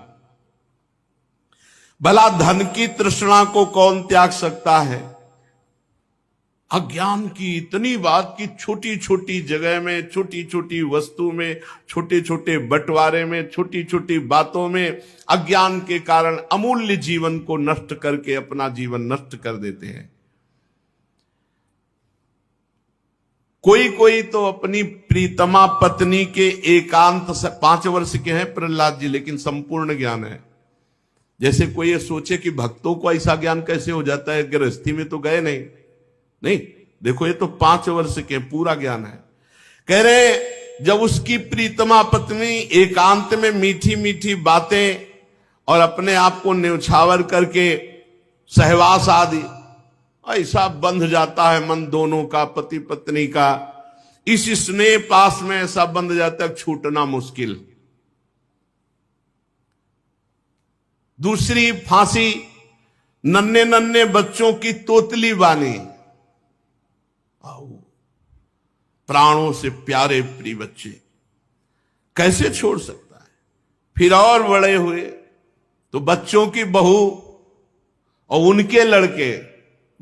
भला धन की तृष्णा को कौन त्याग सकता है? अज्ञान की इतनी बात कि छोटी छोटी जगह में, छोटी छोटी वस्तु में, छोटे छोटे बंटवारे में, छोटी छोटी बातों में अज्ञान के कारण अमूल्य जीवन को नष्ट करके अपना जीवन नष्ट कर देते हैं। कोई कोई तो अपनी प्रीतमा पत्नी के एकांत से 5 वर्ष के हैं प्रहलाद जी, लेकिन संपूर्ण ज्ञान है। जैसे कोई ये सोचे कि भक्तों को ऐसा ज्ञान कैसे हो जाता है, गृहस्थी में तो गए नहीं, देखो ये तो 5 वर्ष के पूरा ज्ञान है। कह रहे जब उसकी प्रीतमा पत्नी एकांत में मीठी मीठी बातें और अपने आप को न्यौछावर करके सहवास आदि ऐसा बंध जाता है मन दोनों का, पति पत्नी का, इस स्नेह पास में ऐसा बंध जाता है छूटना मुश्किल। दूसरी फांसी, नन्हे नन्हे बच्चों की तोतली बानी, प्राणों से प्यारे प्रिय बच्चे कैसे छोड़ सकता है? फिर और बड़े हुए तो बच्चों की बहू और उनके लड़के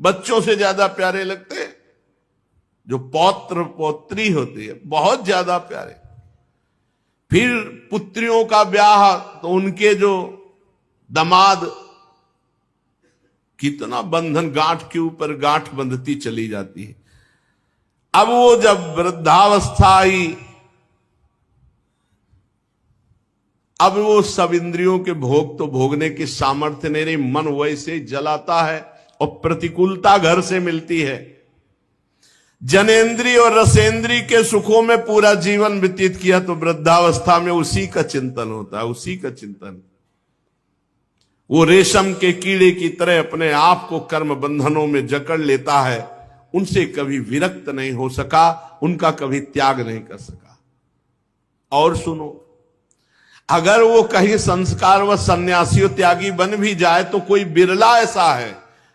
बच्चों से ज्यादा प्यारे लगते, जो पौत्र पौत्री होती है बहुत ज्यादा प्यारे। फिर पुत्रियों का ब्याह तो उनके जो दामाद, कितना बंधन गांठ के ऊपर गांठ बंधती चली जाती है। अब वो जब वृद्धावस्था आई, अब वो सब इंद्रियों के भोग तो भोगने की सामर्थ्य नहीं रही, मन वैसे ही जलाता है और प्रतिकूलता घर से मिलती है। जनेन्द्रीय और रसेंद्रीय के सुखों में पूरा जीवन व्यतीत किया तो वृद्धावस्था में उसी का चिंतन होता है, उसी का चिंतन। वो रेशम के कीड़े की तरह अपने आप को कर्म बंधनों में जकड़ लेता है, उनसे कभी विरक्त नहीं हो सका, उनका कभी त्याग नहीं कर सका। और सुनो, अगर वो कहीं संस्कार व सन्यासी त्यागी बन भी जाए तो कोई बिरला ऐसा है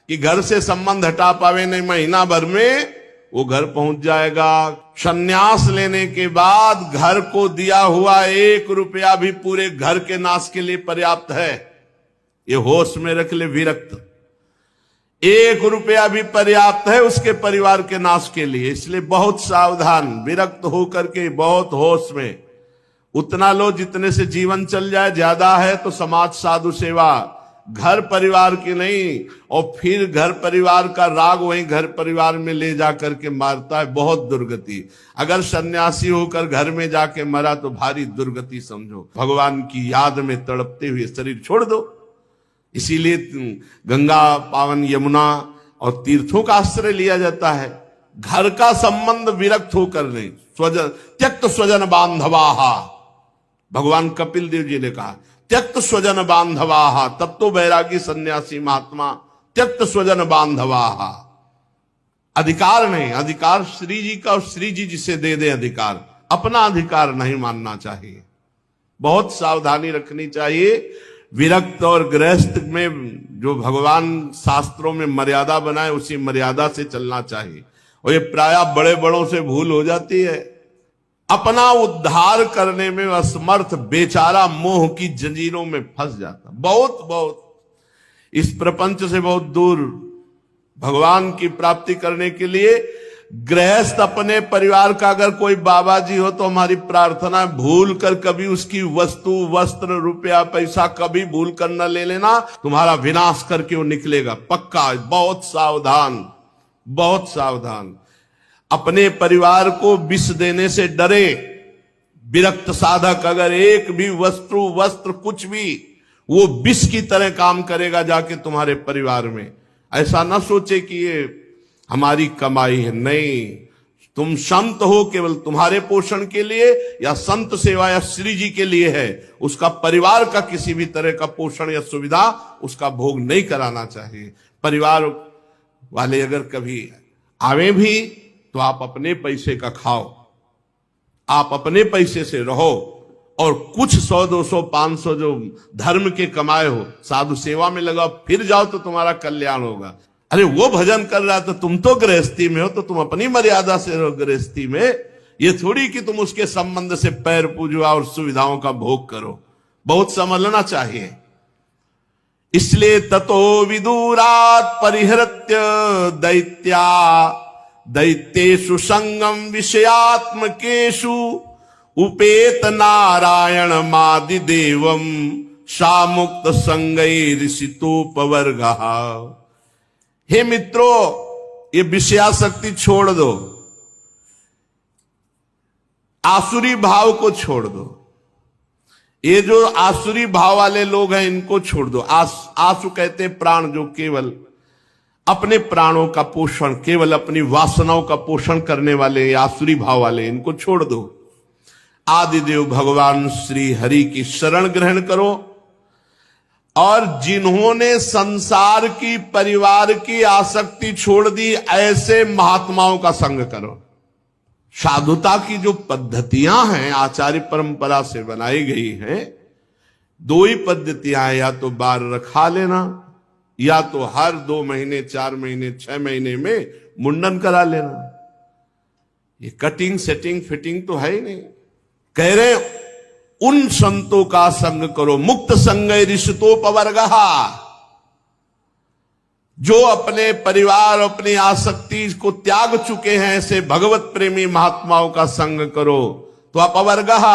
कि घर से संबंध हटा पावे नहीं, महीना भर में वो घर पहुंच जाएगा। संन्यास लेने के बाद घर को दिया हुआ 1 रुपया भी पूरे घर के नाश के लिए पर्याप्त है, ये होश में रख ले विरक्त। 1 रुपया भी पर्याप्त है उसके परिवार के नाश के लिए, इसलिए बहुत सावधान, विरक्त होकर के बहुत होश में। उतना लो जितने से जीवन चल जाए, ज्यादा है तो समाज साधु सेवा, घर परिवार की नहीं। और फिर घर परिवार का राग वहीं घर परिवार में ले जाकर के मारता है, बहुत दुर्गति। अगर सन्यासी होकर घर में जाके मरा तो भारी दुर्गति समझो। भगवान की याद में तड़पते हुए शरीर छोड़ दो। इसीलिए गंगा पावन, यमुना और तीर्थों का आश्रय लिया जाता है। घर का संबंध विरक्त होकर नहीं, स्वजन त्यक्त स्वजन बांधवाहा, भगवान कपिल देव जी ने कहा त्यक्त स्वजन बांधवाहा, तब तो बैरागी सन्यासी महात्मा त्यक्त स्वजन बांधवाहा। अधिकार नहीं, अधिकार श्री जी का और श्री जी जिसे दे दे अधिकार, अपना अधिकार नहीं मानना चाहिए। बहुत सावधानी रखनी चाहिए। विरक्त और गृहस्थ में जो भगवान शास्त्रों में मर्यादा बनाए उसी मर्यादा से चलना चाहिए। और ये प्रायः बड़े बड़ों से भूल हो जाती है। अपना उद्धार करने में असमर्थ बेचारा मोह की जंजीरों में फंस जाता, बहुत इस प्रपंच से बहुत दूर भगवान की प्राप्ति करने के लिए। गृहस्थ अपने परिवार का अगर कोई बाबा जी हो तो हमारी प्रार्थना, भूल कर कभी उसकी वस्तु, वस्त्र, रुपया, पैसा कभी भूल कर न ले लेना, तुम्हारा विनाश करके वो निकलेगा पक्का। बहुत सावधान, बहुत सावधान। अपने परिवार को विष देने से डरे। विरक्त साधक अगर एक भी वस्त्र कुछ भी वो विष की तरह काम करेगा जाके तुम्हारे परिवार में, ऐसा ना सोचे कि ये हमारी कमाई है। नहीं, तुम संत हो केवल तुम्हारे पोषण के लिए, या संत सेवा या श्री जी के लिए है, उसका परिवार का किसी भी तरह का पोषण या सुविधा उसका भोग नहीं कराना चाहिए। परिवार वाले अगर कभी आवे भी तो आप अपने पैसे का खाओ, आप अपने पैसे से रहो, और कुछ 100, 200, 500 जो धर्म के कमाए हो साधु सेवा में लगाओ, फिर जाओ तो तुम्हारा कल्याण होगा। अरे वो भजन कर रहा है तो तुम तो गृहस्थी में हो, तो तुम अपनी मर्यादा से रहो गृहस्थी में। ये थोड़ी कि तुम उसके संबंध से पैर पूजो और सुविधाओं का भोग करो। बहुत समझना चाहिए। इसलिए ततो विदुरात परिहृत्य दैत्या दैत्येषु संगम विषयात्मकेषु उपेत नारायण मादि देवम सामुक्त संगैरिषितोपवर्गः। हे मित्रों, ये विषयासक्ति छोड़ दो, आसुरी भाव को छोड़ दो। ये जो आसुरी भाव वाले लोग हैं इनको छोड़ दो। आसु कहते हैं प्राण, जो केवल अपने प्राणों का पोषण, केवल अपनी वासनाओं का पोषण करने वाले आसुरी भाव वाले, इनको छोड़ दो। आदिदेव भगवान श्री हरि की शरण ग्रहण करो, और जिन्होंने संसार की, परिवार की आसक्ति छोड़ दी, ऐसे महात्माओं का संग करो। साधुता की जो पद्धतियां हैं आचार्य परंपरा से बनाई गई हैं, 2 ही पद्धतियां हैं, या तो बार रखा लेना, या तो हर 2 महीने, 4 महीने, 6 महीने में मुंडन करा लेना। ये कटिंग सेटिंग फिटिंग तो है ही नहीं। कह रहे उन संतों का संग करो, मुक्त संगै रिषितोपवर्गः, जो अपने परिवार, अपनी आसक्ति को त्याग चुके हैं, ऐसे भगवत प्रेमी महात्माओं का संग करो तो अपवर्गः,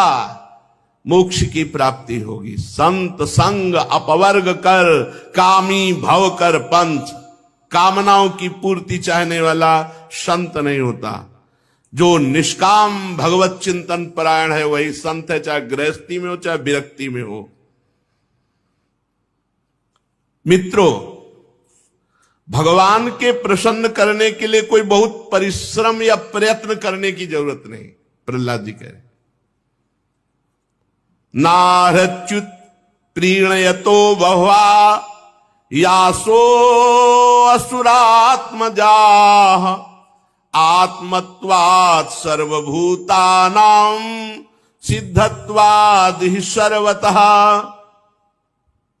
मोक्ष की प्राप्ति होगी। संत संग अपवर्ग कर, कामी भव कर पंथ। कामनाओं की पूर्ति चाहने वाला संत नहीं होता। जो निष्काम भगवत चिंतन परायण है वही संत है, चाहे गृहस्थी में हो चाहे विरक्ति में हो। मित्रों, भगवान के प्रसन्न करने के लिए कोई बहुत परिश्रम या प्रयत्न करने की जरूरत नहीं। प्रहलाद जी कह रहे, नारच्युत प्रीणयतो बह्वा यासो असुरात्मजाः आत्मत्वात् सर्वभूतानां सिद्धत्वाद् हि सर्वतः।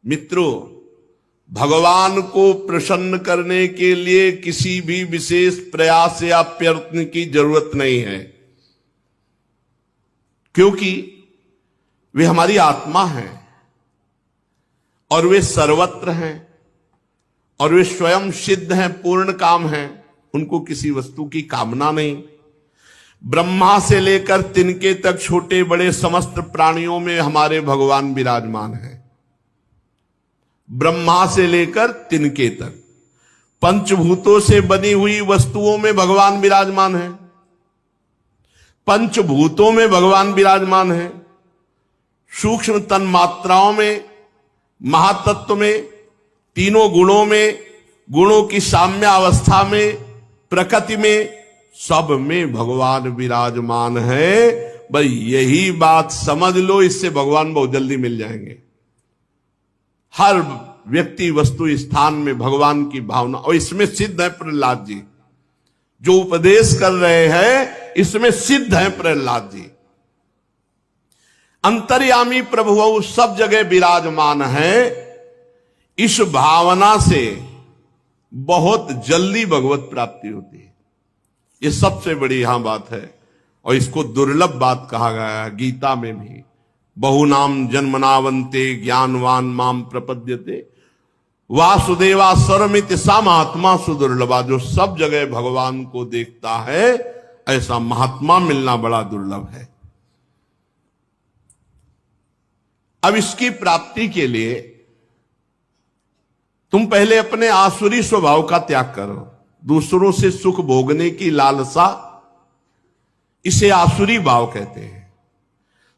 मित्रों, भगवान को प्रसन्न करने के लिए किसी भी विशेष प्रयास या प्रयत्न की जरूरत नहीं है, क्योंकि वे हमारी आत्मा हैं और वे सर्वत्र हैं और वे स्वयं सिद्ध हैं, पूर्ण काम हैं। उनको किसी वस्तु की कामना नहीं। ब्रह्मा से लेकर तिनके तक छोटे बड़े समस्त प्राणियों में हमारे भगवान विराजमान हैं। ब्रह्मा से लेकर तिनके तक पंचभूतों से बनी हुई वस्तुओं में भगवान विराजमान है। पंचभूतों में भगवान विराजमान है, सूक्ष्म तन मात्राओं में, महातत्व में, तीनों गुणों में, गुणों की साम्य अवस्था में, प्रकृति में, सब में भगवान विराजमान है। भाई यही बात समझ लो, इससे भगवान बहुत जल्दी मिल जाएंगे। हर व्यक्ति वस्तु स्थान में भगवान की भावना, और इसमें सिद्ध है प्रहलाद जी जो उपदेश कर रहे हैं, इसमें सिद्ध है प्रहलाद जी। अंतर्यामी प्रभु सब जगह विराजमान है। इस भावना से बहुत जल्दी भगवत प्राप्ति होती है। ये सबसे बड़ी यहां बात है, और इसको दुर्लभ बात कहा गया है गीता में भी। बहुनाम जन्मनावंते ज्ञानवान माम प्रपद्यते वासुदेवा सर्वमिति सा महात्मा सुदुर्लभा। जो सब जगह भगवान को देखता है, ऐसा महात्मा मिलना बड़ा दुर्लभ है। अब इसकी प्राप्ति के लिए तुम पहले अपने आसुरी स्वभाव का त्याग करो। दूसरों से सुख भोगने की लालसा इसे आसुरी भाव कहते हैं।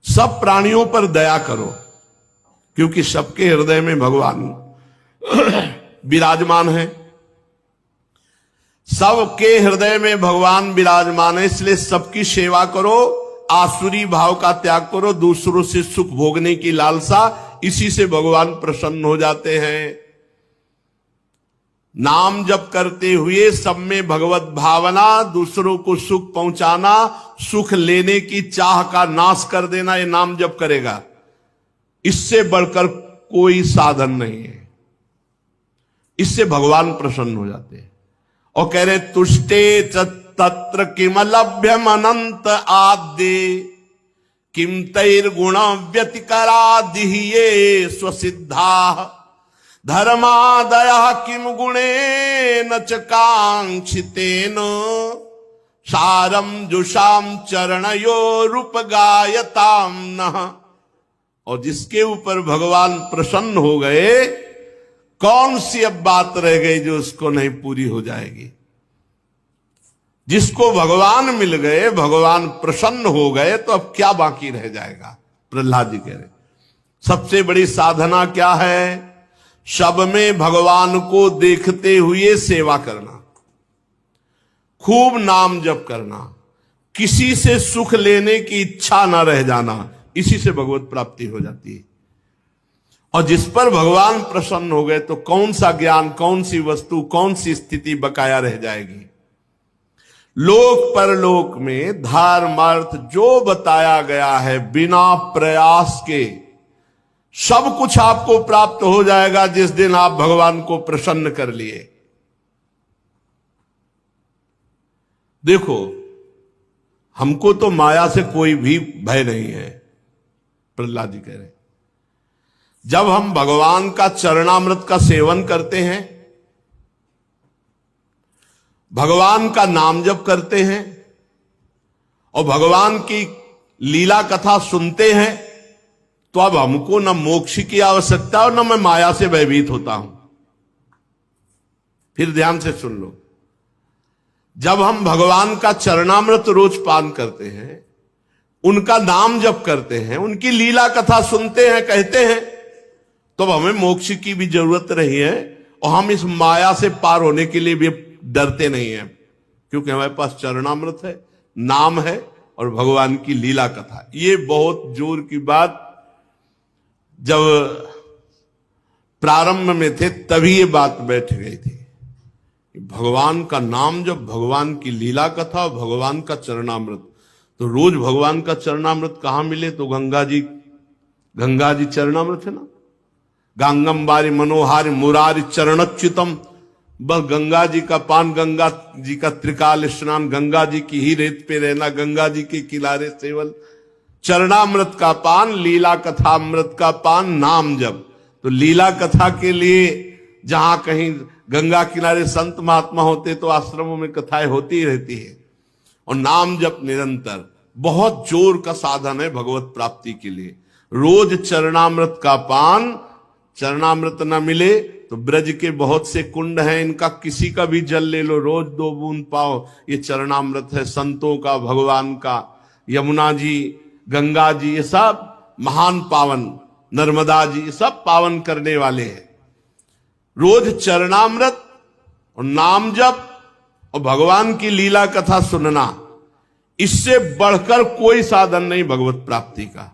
सब प्राणियों पर दया करो, क्योंकि सबके हृदय में भगवान विराजमान है। सबके हृदय में भगवान विराजमान है, इसलिए सबकी सेवा करो, आसुरी भाव का त्याग करो, दूसरों से सुख भोगने की लालसा, इसी से भगवान प्रसन्न हो जाते हैं। नाम जप करते हुए सब में भगवत भावना, दूसरों को सुख पहुंचाना, सुख लेने की चाह का नाश कर देना, ये नाम जप करेगा। इससे बढ़कर कोई साधन नहीं है। इससे भगवान प्रसन्न हो जाते हैं और कह रहे तुष्टे तत्र किम लभ्यम अनंत आद्य किम तैर्गुण व्यतिकरादि ये स्वसिद्धा धर्मादय किम गुणे न च कांक्षितेन सारम जुषाम चरणयो रूप गायताम नः। और जिसके ऊपर भगवान प्रसन्न हो गए, कौन सी अब बात रह गई जो उसको नहीं पूरी हो जाएगी। जिसको भगवान मिल गए, भगवान प्रसन्न हो गए, तो अब क्या बाकी रह जाएगा। प्रहलाद जी कह रहे सबसे बड़ी साधना क्या है? सब में भगवान को देखते हुए सेवा करना, खूब नाम जप करना, किसी से सुख लेने की इच्छा ना रह जाना, इसी से भगवत प्राप्ति हो जाती है। और जिस पर भगवान प्रसन्न हो गए तो कौन सा ज्ञान, कौन सी वस्तु, कौन सी स्थिति बकाया रह जाएगी। लोक परलोक में धर्म अर्थ जो बताया गया है, बिना प्रयास के सब कुछ आपको प्राप्त हो जाएगा जिस दिन आप भगवान को प्रसन्न कर लिए। देखो, हमको तो माया से कोई भी भय नहीं है, प्रहलाद जी कह रहे। जब हम भगवान का चरणामृत का सेवन करते हैं, भगवान का नाम जप करते हैं और भगवान की लीला कथा सुनते हैं, तो अब हमको न मोक्ष की आवश्यकता और न मैं माया से भयभीत होता हूं। फिर ध्यान से सुन लो, जब हम भगवान का चरणामृत रोज पान करते हैं, उनका नाम जप करते हैं, उनकी लीला कथा सुनते हैं, कहते हैं, तो हमें मोक्ष की भी जरूरत नहीं है और हम इस माया से पार होने के लिए भी डरते नहीं हैं, क्योंकि हमारे पास चरणामृत है, नाम है और भगवान की लीला कथा। ये बहुत जोर की बात जब प्रारंभ में थे तभी ये बात बैठ गई थी। भगवान का नाम, जब भगवान की लीला कथा, भगवान का चरणामृत, तो रोज भगवान का चरणामृत कहां मिले? तो गंगा जी चरणामृत है ना। गांगम बारी मनोहारी मुरारी चरणच्युतम, बस गंगा जी का पान, गंगा जी का त्रिकाल स्नान, गंगा जी की ही रेत पे रहना, गंगा जी के किनारे सेवन, चरणामृत का पान, लीला कथा अमृत का पान, नाम जप। तो लीला कथा के लिए जहां कहीं गंगा किनारे संत महात्मा होते तो आश्रमों में कथाएं होती ही रहती है। और नाम जप निरंतर बहुत जोर का साधन है भगवत प्राप्ति के लिए। रोज चरणामृत का पान, चरणामृत न मिले तो ब्रज के बहुत से कुंड हैं, इनका किसी का भी जल ले लो, रोज 2 बूंद पाओ, ये चरणामृत है संतों का, भगवान का। यमुना जी, गंगा जी, ये सब महान पावन, नर्मदा जी, ये सब पावन करने वाले हैं। रोज चरणामृत और नाम जप और भगवान की लीला कथा सुनना, इससे बढ़कर कोई साधन नहीं भगवत प्राप्ति का।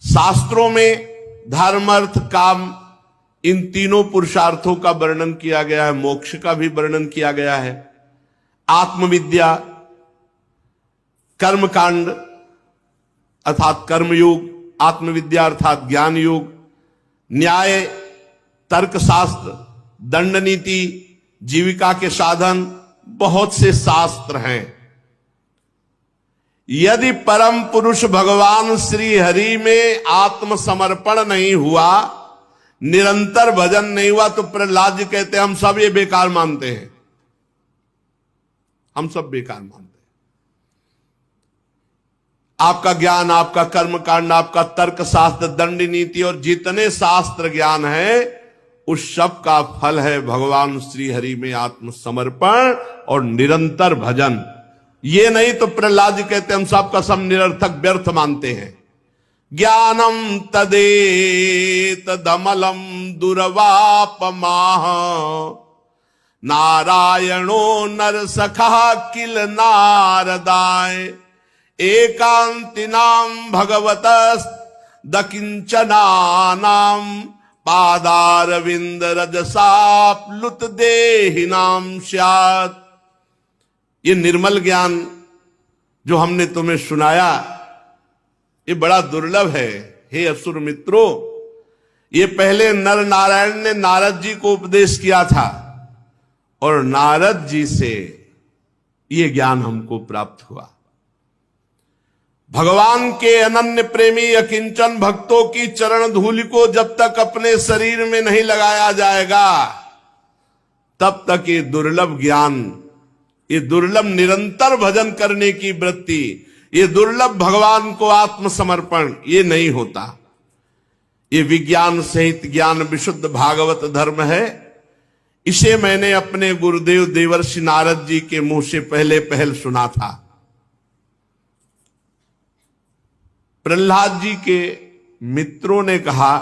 शास्त्रों में धर्म अर्थ काम, इन तीनों पुरुषार्थों का वर्णन किया गया है, मोक्ष का भी वर्णन किया गया है। आत्मविद्या, कर्मकांड अर्थात कर्मयोग, आत्मविद्या अर्थात ज्ञान योग, न्याय, तर्कशास्त्र, दंड नीति, जीविका के साधन, बहुत से शास्त्र हैं। यदि परम पुरुष भगवान श्री हरि में आत्मसमर्पण नहीं हुआ, निरंतर भजन नहीं हुआ, तो प्रहलाद जी कहते हैं हम सब ये बेकार मानते हैं, हम सब बेकार मानते हैं। आपका ज्ञान, आपका कर्मकांड, आपका तर्कशास्त्र, दंड नीति और जितने शास्त्र ज्ञान है, उस सब का फल है भगवान श्री हरि में आत्मसमर्पण और निरंतर भजन। ये नहीं तो प्रहलाद जी कहते हम सबका सब निरर्थक व्यर्थ मानते हैं। ज्ञानम तदेतदमलम दुर्वापमाह नारायणो नरसखा किल नारदाय एकांतिनाम भगवतस् दकिंचनानाम पादारविंद रजसाप्लुत देहिनाम स्यात्। ये निर्मल ज्ञान जो हमने तुम्हें सुनाया ये बड़ा दुर्लभ है। हे असुर मित्रों, ये पहले नर नारायण ने नारद जी को उपदेश किया था और नारद जी से ये ज्ञान हमको प्राप्त हुआ। भगवान के अनन्य प्रेमी अकिंचन भक्तों की चरण धूलि को जब तक अपने शरीर में नहीं लगाया जाएगा तब तक ये दुर्लभ ज्ञान, ये दुर्लभ निरंतर भजन करने की वृत्ति, ये दुर्लभ भगवान को आत्मसमर्पण ये नहीं होता। ये विज्ञान सहित ज्ञान विशुद्ध भागवत धर्म है। इसे मैंने अपने गुरुदेव देवर्षि नारद जी के मुंह से पहले पहल सुना था। प्रहलाद जी के मित्रों ने कहा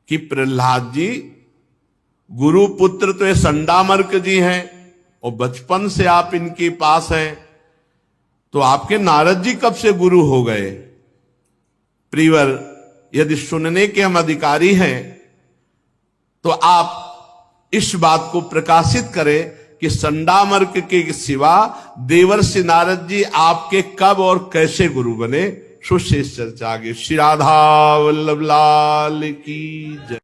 कि प्रहलाद जी गुरु पुत्र तो ये संडामर्क जी हैं और बचपन से आप इनके पास हैं, तो आपके नारद जी कब से गुरु हो गए? प्रियवर, यदि सुनने के हम अधिकारी हैं तो आप इस बात को प्रकाशित करें कि संडामर्क के सिवा देवर्षि नारद जी आपके कब और कैसे गुरु बने। सुशेष चर्चा आगे। श्री राधा वल्लभ लाल की जय।